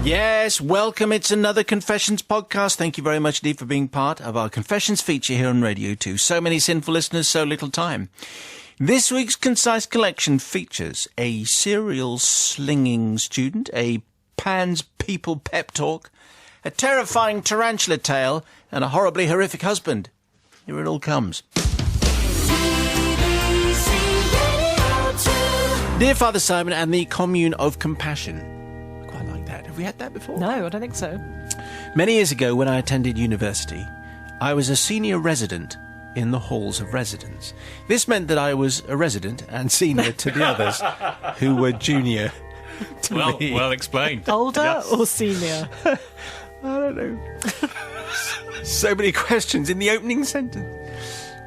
Yes, welcome. It's another Confessions podcast. Thank you very much indeed for being part of our Confessions feature here on Radio 2. So many sinful listeners, so little time. This week's Concise Collection features a serial slinging student, a Pan's People pep talk, a terrifying tarantula tale, and a horribly horrific husband. Here it all comes. Dear Father Simon and the Commune of Compassion. Quite like that. Have we had that before? No, I don't think so. Many years ago, when I attended university, I was a senior resident in the halls of residence. This meant that I was a resident and senior to the others, who were junior to me. Well explained. Older or senior? I don't know. So many questions in the opening sentence.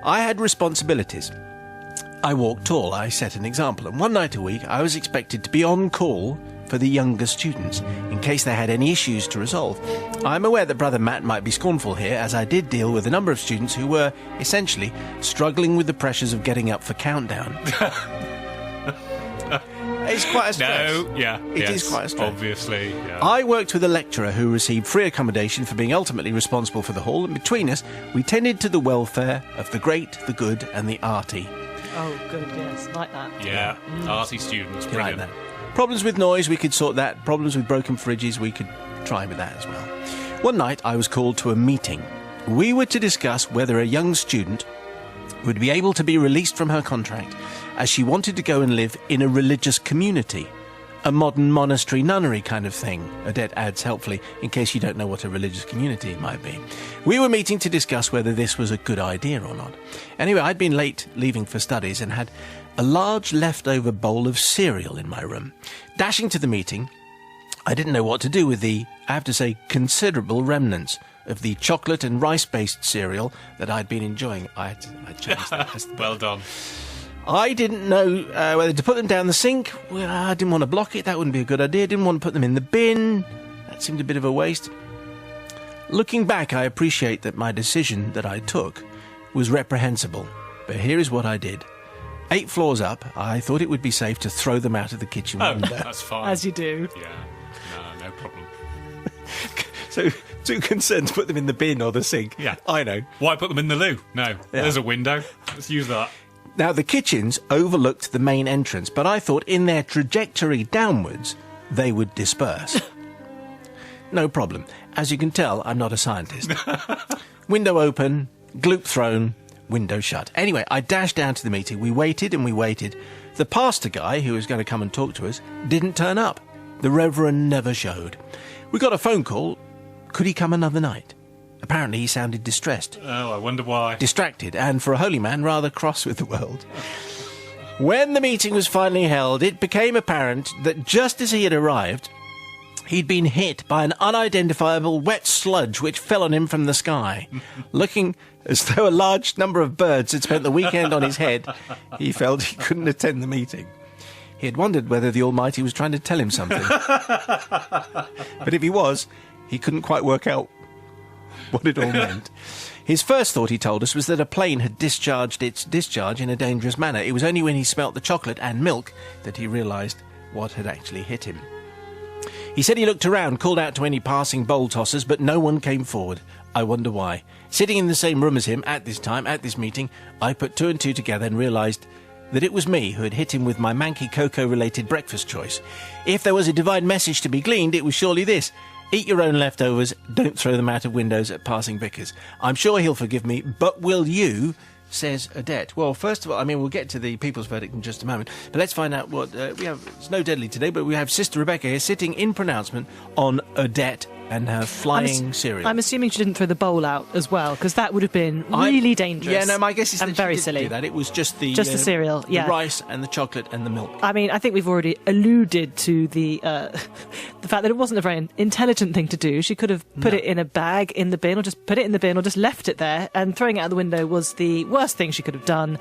I had responsibilities. I walked tall, I set an example, and one night a week I was expected to be on call for the younger students, in case they had any issues to resolve. I'm aware that Brother Matt might be scornful here, as I did deal with a number of students who were, essentially, struggling with the pressures of getting up for countdown. It's quite a stress. It is quite a stress. Obviously, yeah. I worked with a lecturer who received free accommodation for being ultimately responsible for the hall, and between us, we tended to the welfare of the great, the good, and the arty. Oh, good, yes, like that. Yeah, arty students, Like brilliant. that. Problems with noise, we could sort that. Problems with broken fridges, we could try with that as well. One night, I was called to a meeting. We were to discuss whether a young student would be able to be released from her contract, as she wanted to go and live in a religious community. A modern monastery nunnery kind of thing, Odette adds helpfully, in case you don't know what a religious community might be. We were meeting to discuss whether this was a good idea or not. Anyway, I'd been late leaving for studies and had a large leftover bowl of cereal in my room. Dashing to the meeting, I didn't know what to do with the, I have to say, considerable remnants of the chocolate and rice-based cereal that I'd been enjoying. I changed that. Well done. I didn't know whether to put them down the sink. Well, I didn't want to block it. That wouldn't be a good idea. Didn't want to put them in the bin. That seemed a bit of a waste. Looking back, I appreciate that my decision that I took was reprehensible. But here is what I did. 8 floors up, I thought it would be safe to throw them out of the kitchen window. That's fine. As you do. Yeah, no problem. So, too concerned to put them in the bin or the sink. Yeah. I know. Why put them in the loo? No, there's a window. Let's use that. Now, the kitchens overlooked the main entrance, but I thought in their trajectory downwards, they would disperse. No problem. As you can tell, I'm not a scientist. Window open, gloop thrown, window shut. Anyway, I dashed down to the meeting. We waited and we waited. The pastor guy, who was going to come and talk to us, didn't turn up. The Reverend never showed. We got a phone call. Could he come another night? Apparently he sounded distressed. Oh, I wonder why. Distracted, and for a holy man, rather cross with the world. When the meeting was finally held, it became apparent that just as he had arrived, he'd been hit by an unidentifiable wet sludge which fell on him from the sky. Looking as though a large number of birds had spent the weekend on his head, he felt he couldn't attend the meeting. He had wondered whether the Almighty was trying to tell him something. But if he was, he couldn't quite work out what it all meant. His first thought, he told us, was that a plane had discharged its discharge in a dangerous manner. It was only when he smelt the chocolate and milk that he realised what had actually hit him. He said he looked around, called out to any passing bowl tossers, but no one came forward. I wonder why. Sitting in the same room as him at this time, at this meeting, I put 2 and 2 together and realised that it was me who had hit him with my manky cocoa-related breakfast choice. If there was a divine message to be gleaned, it was surely this: eat your own leftovers, don't throw them out of windows at passing vicars. I'm sure he'll forgive me, but will you? Says Odette. Well, first of all, I mean, we'll get to the people's verdict in just a moment, but let's find out what we have. It's no deadly today, but we have Sister Rebecca here sitting in pronouncement on Odette and her flying cereal. I'm assuming she didn't throw the bowl out as well, because that would have been really dangerous. Yeah, no, my guess is and that very she didn't silly. do that. It was just the cereal, yeah. the rice and the chocolate and the milk. I mean, I think we've already alluded to the fact that it wasn't a very intelligent thing to do. She could have put it in a bag in the bin, or just put it in the bin, or just left it there, and throwing it out the window was the worst thing she could have done.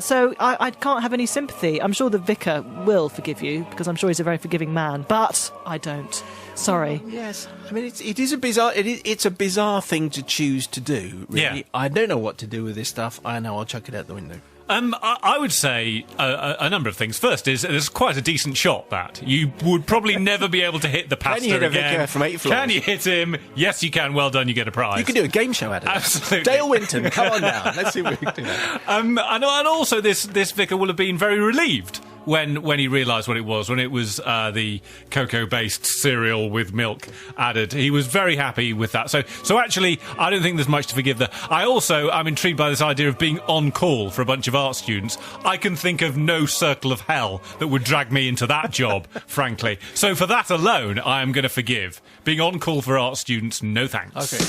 So I can't have any sympathy. I'm sure the vicar will forgive you, because I'm sure he's a very forgiving man, but I don't. Sorry. Yes, I mean it is a bizarre. It's a bizarre thing to choose to do. Really, Yeah. I don't know what to do with this stuff. I know I'll chuck it out the window. I would say a number of things. First is there's quite a decent shot that you would probably never be able to hit the pastor Can you hit a again. vicar from 8 floors? Can you hit him? Yes, you can. Well done. You get a prize. You can do a game show out of it. Absolutely. Dale Winton, come on down. Let's see if we can do that. And also this vicar will have been very relieved when he realised what it was, when it was the cocoa-based cereal with milk added. He was very happy with that. So actually, I don't think there's much to forgive there. I'm intrigued by this idea of being on call for a bunch of art students. I can think of no circle of hell that would drag me into that job, frankly. So for that alone, I am going to forgive. Being on call for art students, no thanks. Okay.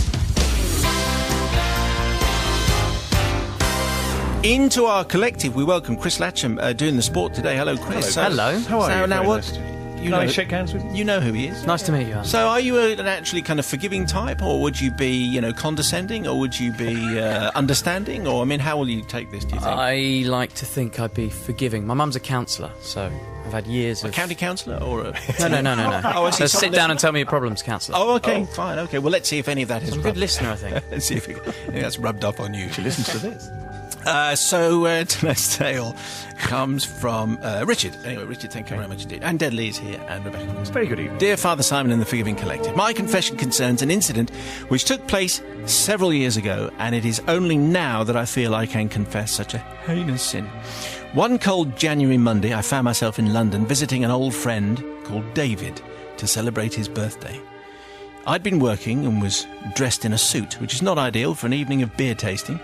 Into our collective, we welcome Chris Latcham doing the sport today. Hello, Chris. Hello. How are you? Now Very what? nice to- You Can I know, shake hands with you? you know who he is. Nice to meet you, Alan. So, are you an actually kind of forgiving type, or would you be, condescending, or would you be understanding, or how will you take this? Do you think? I like to think I'd be forgiving. My mum's a counsellor, so I've had years A of... county councillor, or a... No. Oh, I see. So sit down and tell me your problems, counsellor. Oh, okay, fine, okay. Well, let's see if any of that is I'm a rubbed. good listener, I think. Let's see if that's rubbed up on you. She listens to this. Tonight's tale comes from Richard. Anyway, Richard, thank you very much indeed. And Deadly is here, and Rebecca. It's very good evening. Dear Father Simon and the Forgiving Collective, my confession concerns an incident which took place several years ago, and it is only now that I feel I can confess such a heinous sin. One cold January Monday, I found myself in London visiting an old friend called David to celebrate his birthday. I'd been working and was dressed in a suit, which is not ideal for an evening of beer tasting.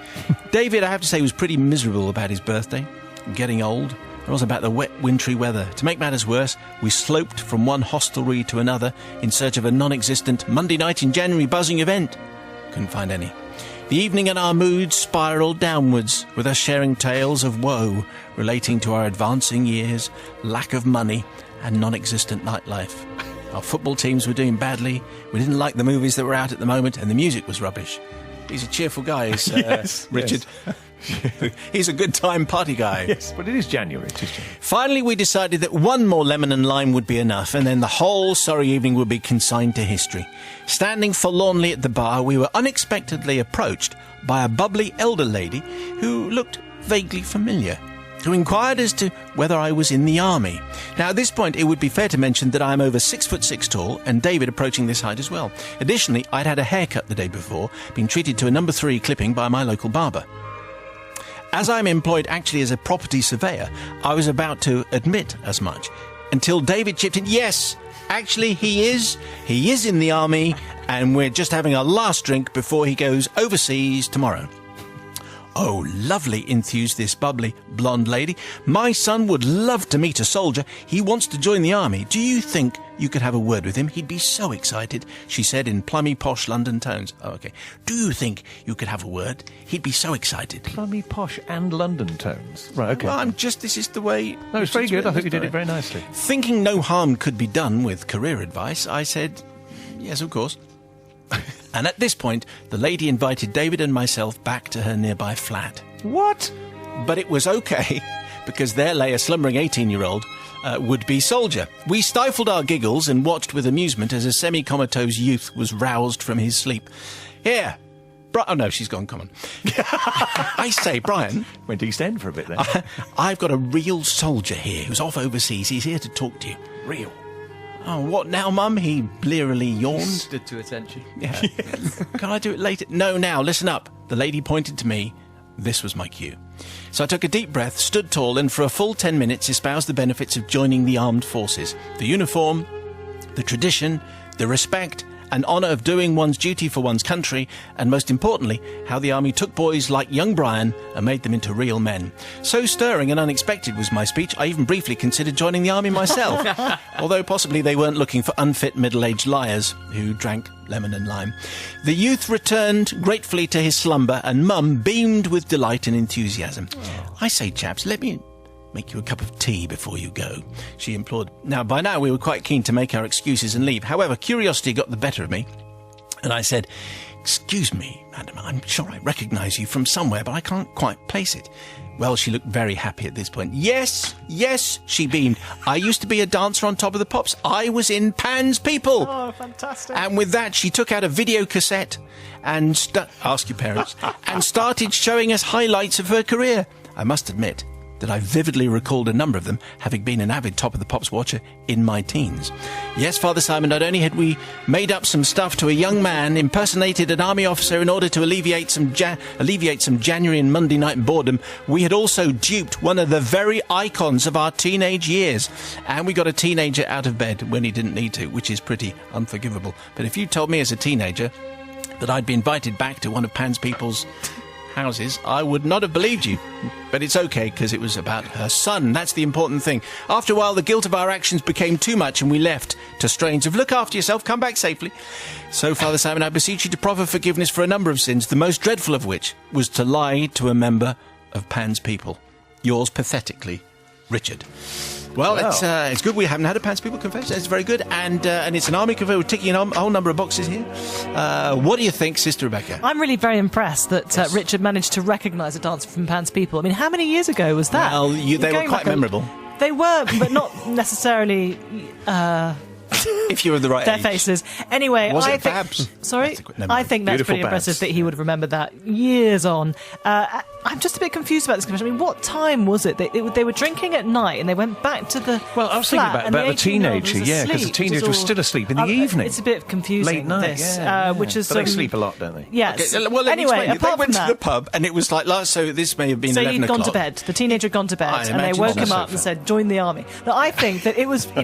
David, I have to say, was pretty miserable about his birthday. Getting old. And also about the wet, wintry weather. To make matters worse, we sloped from one hostelry to another in search of a non-existent Monday night in January buzzing event. Couldn't find any. The evening and our moods spiralled downwards, with us sharing tales of woe relating to our advancing years, lack of money, and non-existent nightlife. Our football teams were doing badly, we didn't like the movies that were out at the moment, and the music was rubbish. He's a cheerful guy, is Yes, Richard. He's a good time party guy. Yes, but it is January. It is January. Finally, we decided that one more lemon and lime would be enough, and then the whole sorry evening would be consigned to history. Standing forlornly at the bar, we were unexpectedly approached by a bubbly elder lady who looked vaguely familiar, who inquired as to whether I was in the army. Now, at this point, it would be fair to mention that I am over 6'6" tall, and David approaching this height as well. Additionally, I'd had a haircut the day before, been treated to a number 3 clipping by my local barber. As I'm employed actually as a property surveyor, I was about to admit as much, until David chipped in, yes, actually he is in the army, and we're just having our last drink before he goes overseas tomorrow. Oh, lovely, enthused this bubbly blonde lady. My son would love to meet a soldier. He wants to join the army. Do you think you could have a word with him? He'd be so excited, she said in plummy, posh London tones. Oh, okay. Do you think you could have a word? He'd be so excited. Plummy, posh and London tones. Right, okay. Well, this is the way... No, it's very good. I think you did it very nicely. Thinking no harm could be done with career advice, I said, yes, of course. And at this point, the lady invited David and myself back to her nearby flat. What? But it was okay, because there lay a slumbering 18-year-old would-be soldier. We stifled our giggles and watched with amusement as a semi-comatose youth was roused from his sleep. Here, oh no, she's gone, come on. I say, Brian... Went East End for a bit then. I've got a real soldier here who's off overseas. He's here to talk to you. Real. Oh, what now, Mum? He blearily yawned. Stood to attention. Yeah. Can I do it later? No, now, listen up. The lady pointed to me. This was my cue. So I took a deep breath, stood tall, and for a full 10 minutes espoused the benefits of joining the armed forces. The uniform, the tradition, the respect and honour of doing one's duty for one's country, and most importantly, how the army took boys like young Brian and made them into real men. So stirring and unexpected was my speech, I even briefly considered joining the army myself, although possibly they weren't looking for unfit middle-aged liars who drank lemon and lime. The youth returned gratefully to his slumber, and Mum beamed with delight and enthusiasm. I say, chaps, let me make you a cup of tea before you go, she implored. Now, by now we were quite keen to make our excuses and leave. However, curiosity got the better of me, and I said, "Excuse me, madam, I'm sure I recognise you from somewhere, but I can't quite place it." Well, she looked very happy at this point. Yes, she beamed. I used to be a dancer on Top of the Pops. I was in Pan's People. Oh, fantastic. And with that, she took out a video cassette and ask your parents, and started showing us highlights of her career. I must admit that I vividly recalled a number of them, having been an avid Top of the Pops watcher in my teens. Yes, Father Simon, not only had we made up some stuff to a young man, impersonated an army officer in order to alleviate some January and Monday night boredom, we had also duped one of the very icons of our teenage years. And we got a teenager out of bed when he didn't need to, which is pretty unforgivable. But if you told me as a teenager that I'd be invited back to one of Pan's people's houses, I would not have believed you. But it's okay, because it was about her son. That's the important thing. After a while, the guilt of our actions became too much, and we left to strains of look after yourself, come back safely. So, Father Simon, I beseech you to proffer forgiveness for a number of sins, the most dreadful of which was to lie to a member of Pan's people. Yours pathetically, Richard. Well, it's good we haven't had a Pan's People confession. It's very good, and it's an army confession. We're ticking a whole number of boxes here. What do you think, Sister Rebecca? I'm really very impressed that Richard managed to recognise a dancer from Pan's People. I mean, how many years ago was that? Well, they were quite memorable. They were, but not necessarily... if you're of the right their age. faces. Anyway, Was I it think... Babs? Sorry? Never mind. I think that's Beautiful pretty Babs. impressive that he would have remembered that years on. I'm just a bit confused about this confession. I mean, what time was it? They were drinking at night and they went back to the Well, I was thinking flat, about and the teenager, was yeah, because the asleep, teenager which was is still asleep in the all- evening. It's a bit confusing, Late night, this, yeah. which is... But they sleep a lot, don't they? Yes. Okay, well, let me anyway, explain. apart They went from to that... the pub, and it was like last. So this may have been So 11 he'd gone to o'clock. bed. The teenager had gone to bed, I and they imagine woke on him the up and sofa. said, "Join the army." Now, I think that it was, they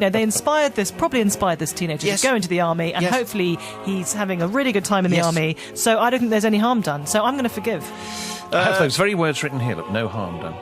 probably inspired this teenager Yes. to go into the army, and Yes. hopefully he's having a really good time in the Yes. army. So I don't think there's any harm done. So I'm going to forgive. I have those very words written here. Look, no harm done.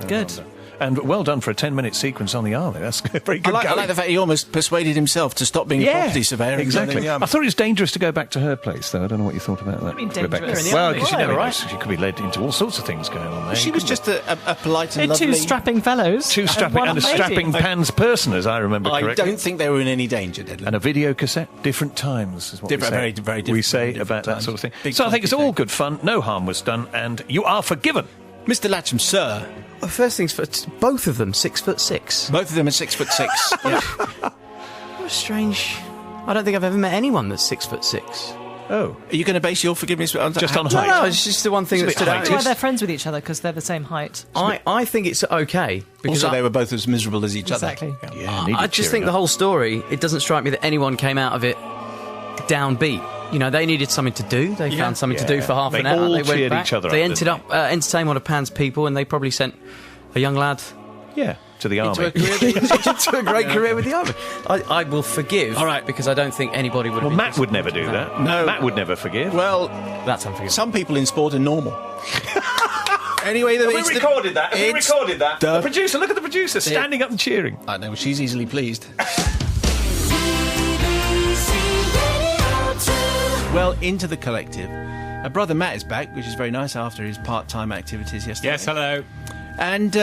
No Good. harm done. And well done for a 10-minute sequence on the army. That's very I good. like the fact he almost persuaded himself to stop being a property surveyor. and Exactly. something, I thought it was dangerous to go back to her place, though. I don't know what you thought about that. mean dangerous? Rebecca. In the Well, army. because you Well, never know. right. She could be led into all sorts of things going on there. She was just a polite and They're lovely... two strapping fellows. Two strapping one and a lady. strapping Pan's person, as I remember I correctly. don't think they were in any danger, Dedley. And a video cassette, different times is what Different- we say. very, very different- We say very different about that times. sort of thing. Big So I think it's all complicated. good fun. No harm was done, and you are forgiven. Mr. Latcham, sir, Well, first things first, both of them 6'6". both of them are 6'6". Yeah. What a strange. I don't think I've ever met anyone that's 6'6". Oh. Are you going to base your forgiveness on Just on No, height. no, it's just the one thing that It's a bit stood out. That's why Yes. they're friends with each other, because they're the same height. I think it's okay because Also, they were both as miserable as each Exactly. other. Yeah, needed I just cheering think the up. whole story, it doesn't strike me that anyone came out of it downbeat. You know, they needed something to do. They found something to do for half They an hour. all They went cheered back. each other They up, ended didn't up entertaining one of Pan's people, and they probably sent a young lad Yeah, to the army. Into a career that- into a great career with the army. I will forgive, All right. because I don't think anybody would. Well, have been Matt would never do that. No. Matt would never forgive. Well, That's unforgivable. some people in sport are normal. Anyway, Have we it's recorded that? Have we it's recorded that? the- The producer, look at the producer, standing up and cheering. I know, she's easily pleased. Well, into the collective. Brother Matt is back, which is very nice after his part-time activities yesterday. Yes, hello. And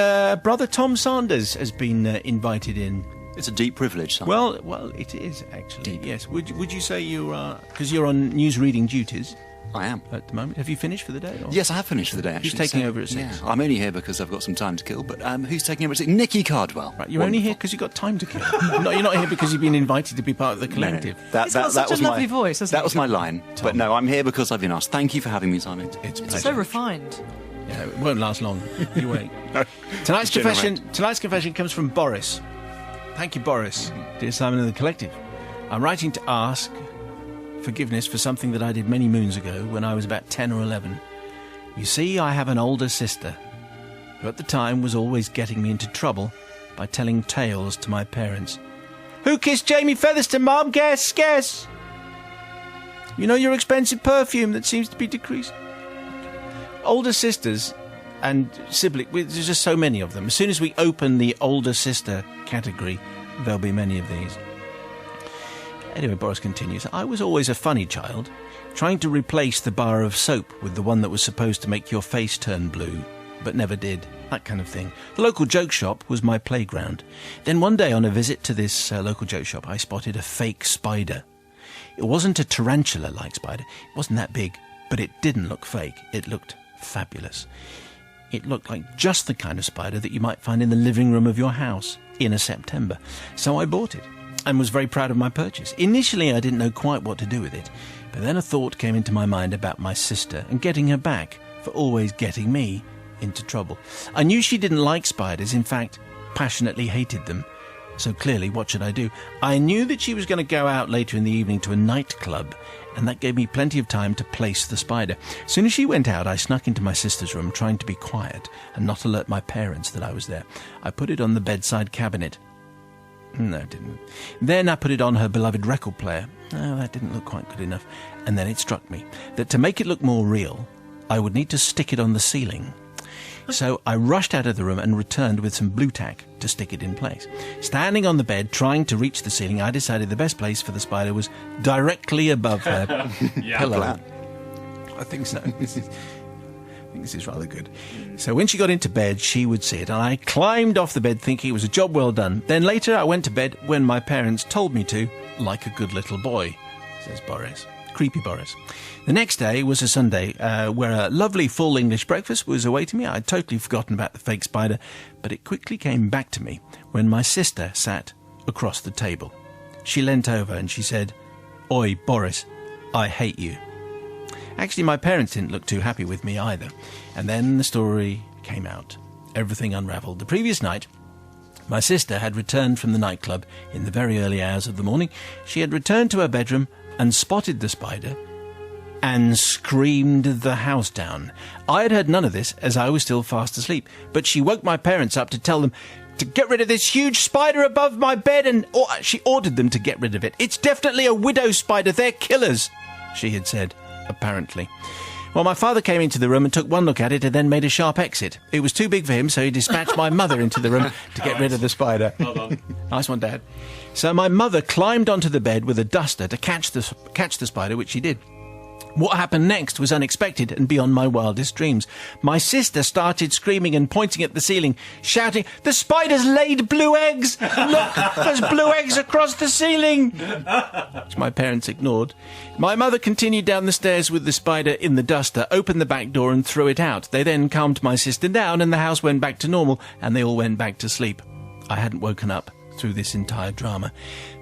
Brother Tom Sanders has been invited in. It's a deep privilege, Simon. Well, it is actually. Yes. Would you say you are, because you're on news reading duties I am. at the moment? Have you finished for the day? Or? Yes, I have finished for the day, actually. Who's taking over at 6? Yeah, I'm only here because I've got some time to kill, but who's taking over at 6? Nikki Cardwell. Right, you're only here because you've got time to kill. No, you're not here because you've been invited to be part of the No, collective. He's got such a was lovely my, voice, hasn't That he? was my line. But no, I'm here because I've been asked. Thank you for having me, Simon. It's a So pleasure. refined. Yeah, it won't last long. You wait. Tonight's Generate. confession comes from Boris. Thank you, Boris. Dear Simon and the Collective, I'm writing to ask forgiveness for something that I did many moons ago when I was about 10 or 11. You see, I have an older sister who at the time was always getting me into trouble by telling tales to my parents. Who kissed Jamie Featherstone, Mom? Guess, guess. You know your expensive perfume that seems to be decreasing. Older sisters and siblings, there's just so many of them. As soon as we open the older sister category, there'll be many of these. Anyway, Boris continues, I was always a funny child, trying to replace the bar of soap with the one that was supposed to make your face turn blue, but never did. That kind of thing. The local joke shop was my playground. Then one day on a visit to this local joke shop, I spotted a fake spider. It wasn't a tarantula-like spider. It wasn't that big, but it didn't look fake. It looked fabulous. It looked like just the kind of spider that you might find in the living room of your house in a September. So I bought it and was very proud of my purchase. Initially, I didn't know quite what to do with it, but then a thought came into my mind about my sister and getting her back for always getting me into trouble. I knew she didn't like spiders, in fact, passionately hated them. So clearly, what should I do? I knew that she was going to go out later in the evening to a nightclub, and that gave me plenty of time to place the spider. As soon as she went out, I snuck into my sister's room, trying to be quiet and not alert my parents that I was there. I put it on the bedside cabinet. No, it didn't. Then I put it on her beloved record player. Oh, that didn't look quite good enough. And then it struck me that to make it look more real, I would need to stick it on the ceiling. So I rushed out of the room and returned with some blue tack to stick it in place. Standing on the bed, trying to reach the ceiling, I decided the best place for the spider was directly above her pillow. I think so. I think this is rather good. So when she got into bed, she would see it, and I climbed off the bed thinking it was a job well done. Then later I went to bed when my parents told me to, like a good little boy, says Boris. Creepy Boris. The next day was a Sunday, where a lovely full English breakfast was awaiting me. I'd totally forgotten about the fake spider, but it quickly came back to me when my sister sat across the table. She leant over and she said, "Oi, Boris, I hate you." Actually, my parents didn't look too happy with me either. And then the story came out. Everything unravelled. The previous night, my sister had returned from the nightclub in the very early hours of the morning. She had returned to her bedroom and spotted the spider and screamed the house down. I had heard none of this, as I was still fast asleep, but she woke my parents up to tell them to get rid of this huge spider above my bed, and she ordered them to get rid of it. "It's definitely a widow spider. They're killers," she had said, apparently. Well, my father came into the room and took one look at it and then made a sharp exit. It was too big for him, so he dispatched my mother into the room to get rid of the spider. Well done. Nice one, Dad. So my mother climbed onto the bed with a duster to catch the spider, which she did. What happened next was unexpected and beyond my wildest dreams. My sister started screaming and pointing at the ceiling, shouting, "The spider's laid blue eggs! Look, there's blue eggs across the ceiling!" Which my parents ignored. My mother continued down the stairs with the spider in the duster, opened the back door and threw it out. They then calmed my sister down and the house went back to normal and they all went back to sleep. I hadn't woken up through this entire drama.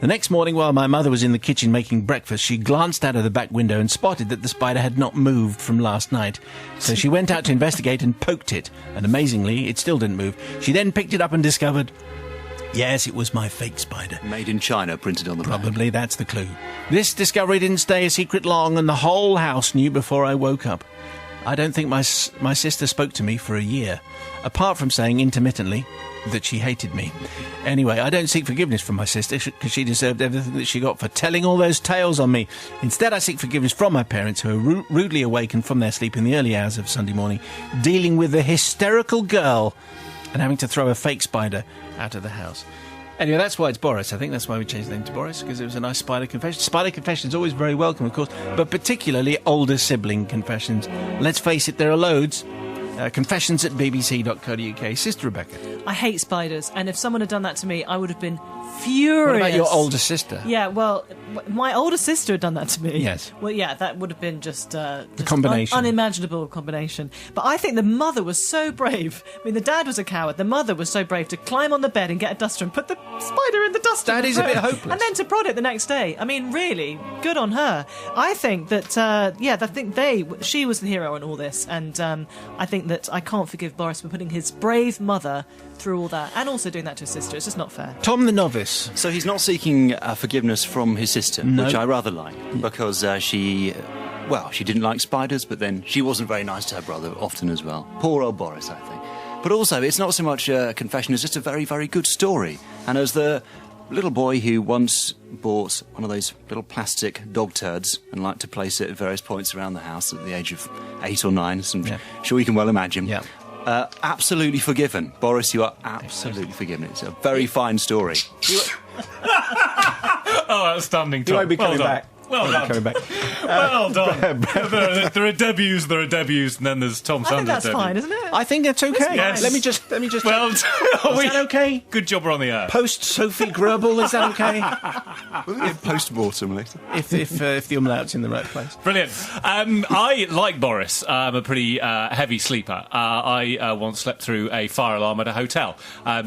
The next morning, while my mother was in the kitchen making breakfast, she glanced out of the back window and spotted that the spider had not moved from last night. So she went out to investigate and poked it, and amazingly, it still didn't move. She then picked it up and discovered, yes, it was my fake spider. Made in China, printed on the back. Probably that's the clue. This discovery didn't stay a secret long, and the whole house knew before I woke up. I don't think my sister spoke to me for a year, apart from saying intermittently that she hated me. Anyway, I don't seek forgiveness from my sister because she deserved everything that she got for telling all those tales on me. Instead, I seek forgiveness from my parents, who are rudely awakened from their sleep in the early hours of Sunday morning, dealing with the hysterical girl and having to throw a fake spider out of the house. Anyway, that's why it's Boris. I think that's why we changed the name to Boris, because it was a nice spider confession. Spider confessions always very welcome, of course, but particularly older sibling confessions. Let's face it, there are loads. Confessions at bbc.co.uk. Sister Rebecca. I hate spiders, and if someone had done that to me, I would have been furious. What about your older sister? Yeah, well, my older sister had done that to me. Yes. Well, yeah, that would have been just the combination. Unimaginable combination. But I think the mother was so brave. I mean, the dad was a coward. The mother was so brave to climb on the bed and get a duster and put the spider in the duster. That is a bit hopeless. And then to prod it the next day. I mean, really, good on her. I think that, she was the hero in all this. And I think that I can't forgive Boris for putting his brave mother through all that, and also doing that to his sister. It's just not fair. Tom the novice. So he's not seeking forgiveness from his sister, No. which I rather like, because she didn't like spiders, but then she wasn't very nice to her brother often as well. Poor old Boris, I think. But also, it's not so much a confession, it's just a very, very good story. And as the little boy who once bought one of those little plastic dog turds and liked to place it at various points around the house at the age of 8 or 9, as I'm sure you can well imagine. Yeah. Absolutely forgiven. Boris, you are absolutely forgiven. It's a very fine story. Oh, outstanding, Tom. You won't be coming Well done. back. Well done. Coming back. Well done. there are debuts, and then there's Tom I think Sanders' that's debut. fine, isn't it? I think that's okay. Yes. Let me just. Well, is that okay? Good job we're on the air. Post Sophie Grubble, is that okay? Post-mortem later. if the umlaut's in the right place. Brilliant. I, like Boris, I'm a pretty heavy sleeper. I once slept through a fire alarm at a hotel,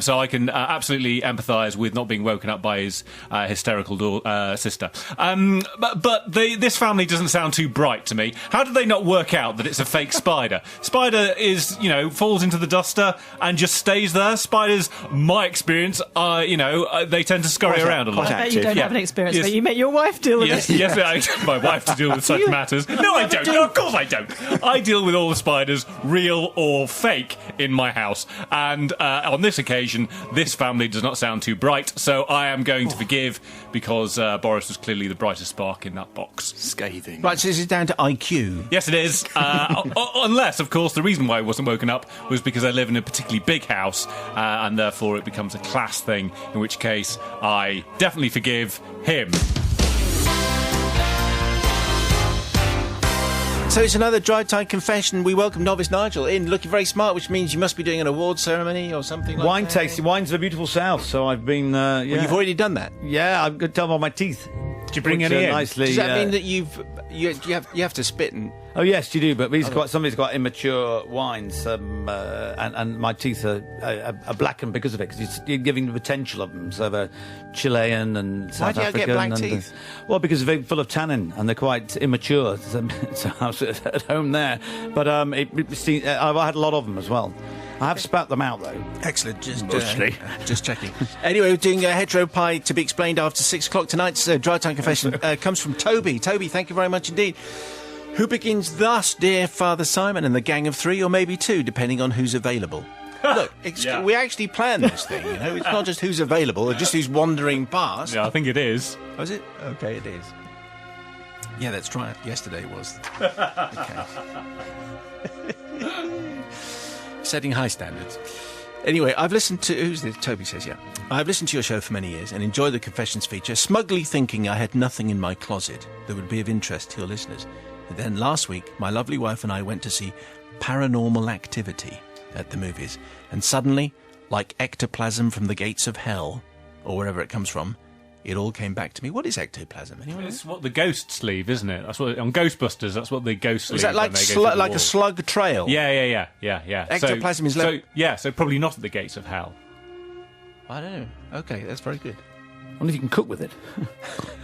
so I can absolutely empathise with not being woken up by his hysterical sister. But this family doesn't sound too bright to me. How did they not work out that it's a fake spider? Spider is, falls into the duster and just stays there. Spiders, my experience, they tend to scurry around a lot. I bet you don't have an experience, but you make your wife deal with it. Yes, my wife to deal with such matters. No, I don't. No, of course I don't. I deal with all the spiders, real or fake, in my house. And on this occasion, this family does not sound too bright, so I am going to forgive, because Boris was clearly the brightest spark in that box. Scathing. Right, so this is down to IQ. Yes, it is. Unless, of course, the reason why I wasn't woken up was because I live in a particularly big house, and therefore it becomes a class thing, in which case I definitely forgive him. So it's another dry time confession. We welcome novice Nigel in, looking very smart, which means you must be doing an award ceremony or something like Wine that. tasting. Wine's a beautiful south, so I've been. Well, you've already done that. Yeah, I'm going to tell by my teeth. Did you bring Which, any in? nicely, Does that mean that you have to spit and... Oh yes, you do. But somebody's got immature wines, and my teeth are blackened because of it. Because you're giving the potential of them. So they're Chilean and South Why do you African. get black teeth? Well, because they're full of tannin and they're quite immature. So I was at home there. But I've had a lot of them as well. I have spat them out though. Excellent. Just checking. Anyway, we're doing a hetero pie to be explained after 6 o'clock. Tonight's dry time confession comes from Toby. Toby, thank you very much indeed. Who begins thus, dear Father Simon, and the gang of 3, or maybe 2, depending on who's available. Look, we actually planned this thing, It's not just who's available, or just who's wandering past. Yeah, I think it is. Oh, is it? Okay, it is. Yeah, that's right. Yesterday was the case. Setting high standards. Anyway, I've listened to... Who's this? Toby says, yeah. I've listened to your show for many years and enjoyed the confessions feature, smugly thinking I had nothing in my closet that would be of interest to your listeners. But then last week, my lovely wife and I went to see Paranormal Activity at the movies. And suddenly, like ectoplasm from the gates of hell, or wherever it comes from, it all came back to me. What is ectoplasm? Anyone know? It's what the ghosts leave, isn't it? That's what on Ghostbusters. That's what the ghosts leave. Is that like when they go through the like a wall. slug trail? Yeah. Ectoplasm is left. So probably not at the gates of hell. I don't know. Okay, that's very good. I wonder if you can cook with it.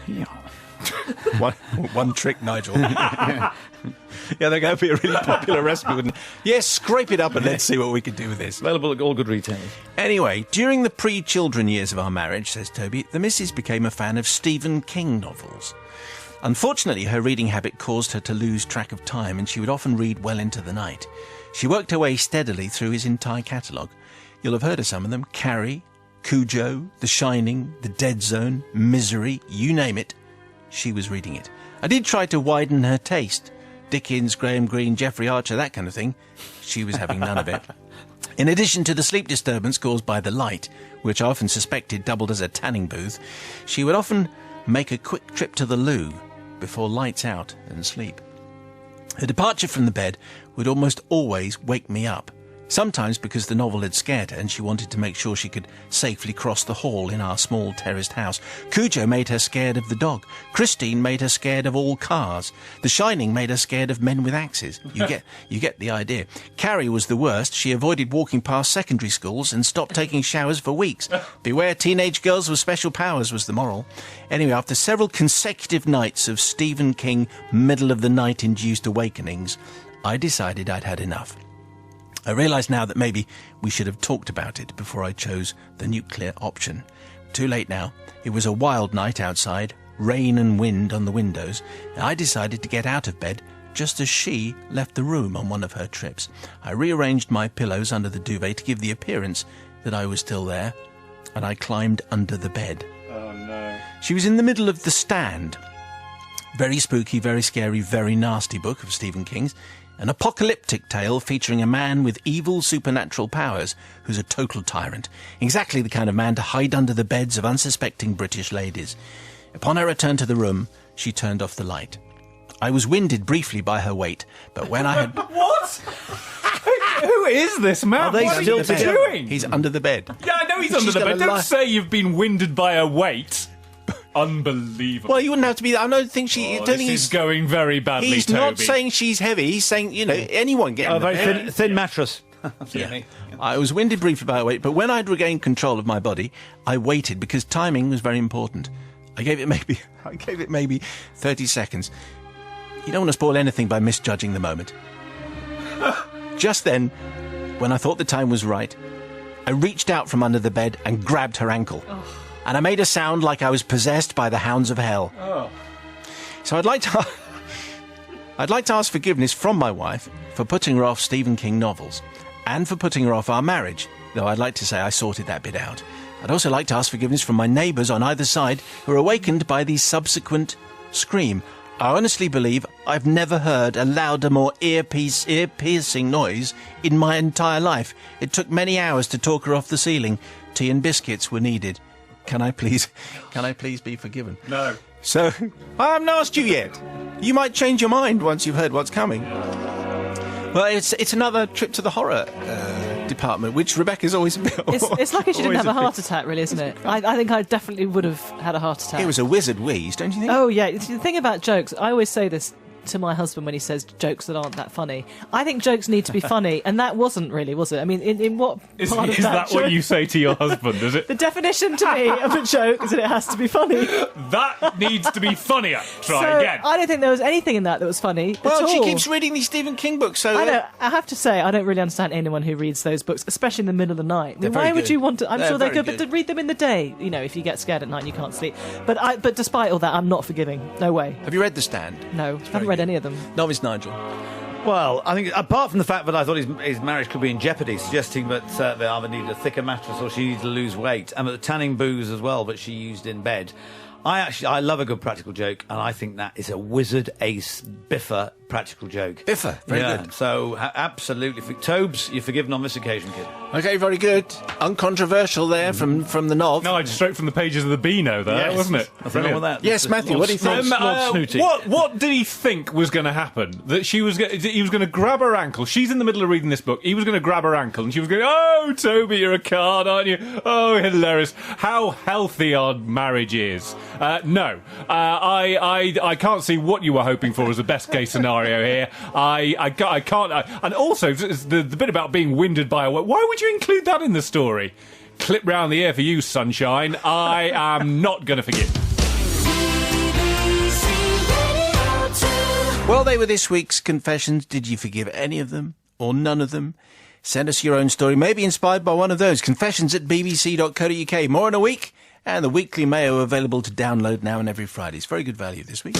Yeah. One trick, Nigel. Yeah, they're going to be a really popular recipe, wouldn't it? Yes, scrape it up and let's see what we can do with this. Available at all good retailers. Anyway, during the pre-children years of our marriage, says Toby, the missus became a fan of Stephen King novels. Unfortunately, her reading habit caused her to lose track of time, and she would often read well into the night. She worked her way steadily through his entire catalogue. You'll have heard of some of them: Carrie, Cujo, The Shining, The Dead Zone, Misery, you name it. She was reading it. I did try to widen her taste. Dickens, Graham Greene, Geoffrey Archer, that kind of thing. She was having none of it. In addition to the sleep disturbance caused by the light, which I often suspected doubled as a tanning booth, she would often make a quick trip to the loo before lights out and sleep. Her departure from the bed would almost always wake me up. Sometimes because the novel had scared her and she wanted to make sure she could safely cross the hall in our small terraced house. Cujo made her scared of the dog. Christine made her scared of all cars. The Shining made her scared of men with axes. You get the idea. Carrie was the worst. She avoided walking past secondary schools and stopped taking showers for weeks. Beware teenage girls with special powers was the moral. Anyway, after several consecutive nights of Stephen King middle-of-the-night-induced awakenings, I decided I'd had enough. I realise now that maybe we should have talked about it before I chose the nuclear option. Too late now. It was a wild night outside, rain and wind on the windows, and I decided to get out of bed just as she left the room on one of her trips. I rearranged my pillows under the duvet to give the appearance that I was still there, and I climbed under the bed. Oh, no. She was in the middle of The Stand. Very spooky, very scary, very nasty book of Stephen King's. An apocalyptic tale featuring a man with evil supernatural powers who's a total tyrant. Exactly the kind of man to hide under the beds of unsuspecting British ladies. Upon her return to the room, she turned off the light. I was winded briefly by her weight, but when I had... What? Who is this man? Are they what still are you together? doing? He's under the bed. Yeah, I know he's under She's the bed. gonna Don't lie. say you've been winded by a weight. Unbelievable. Well, you wouldn't have to be... I don't think she... I don't this think is he's... going very badly, He's Toby. not saying she's heavy. He's saying, anyone get A in the very bed. thin mattress. Yeah. I was winded briefly by her weight, but when I'd regained control of my body, I waited because timing was very important. I gave it maybe 30 seconds. You don't want to spoil anything by misjudging the moment. Just then, when I thought the time was right, I reached out from under the bed and grabbed her ankle. And I made a sound like I was possessed by the hounds of hell. So I'd like to ask forgiveness from my wife for putting her off Stephen King novels and for putting her off our marriage, though I'd like to say I sorted that bit out. I'd also like to ask forgiveness from my neighbours on either side who are awakened by the subsequent scream. I honestly believe I've never heard a louder, more ear-piercing noise in my entire life. It took many hours to talk her off the ceiling. Tea and biscuits were needed. Can I please be forgiven? No. So, I haven't asked you yet. You might change your mind once you've heard what's coming. Well, it's another trip to the horror department, which Rebecca's always a bit... It's lucky she didn't have a heart attack, really, isn't it? I think I definitely would have had a heart attack. It was a wizard wheeze, don't you think? Oh, yeah. The thing about jokes, I always say this to my husband when he says jokes that aren't that funny. I think jokes need to be funny, and that wasn't really, was it? I mean, in what part of Is that joke? what you say to your husband, is it? The definition to me of a joke is that it has to be funny. That needs to be funnier. Try So, again. I don't think there was anything in that was funny at Well, all. she keeps reading these Stephen King books, so... I know. I have to say, I don't really understand anyone who reads those books, especially in the middle of the night. I mean, They're very why would good. you want to? I'm They're sure they very could, good. but to read them in the day, you know, if you get scared at night and you can't sleep. But despite all that, I'm not forgiving. No way. Have you read The Stand? No, I haven't read any of them. Novice Nigel. Well, I think apart from the fact that I thought his marriage could be in jeopardy, suggesting that they either needed a thicker mattress or she needed to lose weight, and the tanning booze as well that she used in bed. I love a good practical joke, and I think that is a wizard ace biffer practical joke. Biffer, very good. So absolutely, Tobes, you're forgiven on this occasion, kid. Okay, very good. Uncontroversial there from the Nov. No, straight from the pages of the Beano there, Yes. wasn't it? Nothing wrong with that. Yes, Matthew, what do you think? Lord Snooty. What did he think was going to happen? That he was going to grab her ankle. She's in the middle of reading this book. He was going to grab her ankle, and she was going, "Oh, Toby, you're a card, aren't you? Oh, hilarious! How healthy our marriage is." No, I can't see what you were hoping for as a best case scenario here. I can't. And also the bit about being winded by a... Why would you include that in the story? Clip round the ear for you, sunshine. I am not going to forgive. Well, they were this week's confessions. Did you forgive any of them or none of them? Send us your own story, maybe inspired by one of those. confessions@bbc.co.uk. More in a week. And the Weekly Mayo available to download now and every Friday. It's very good value this week.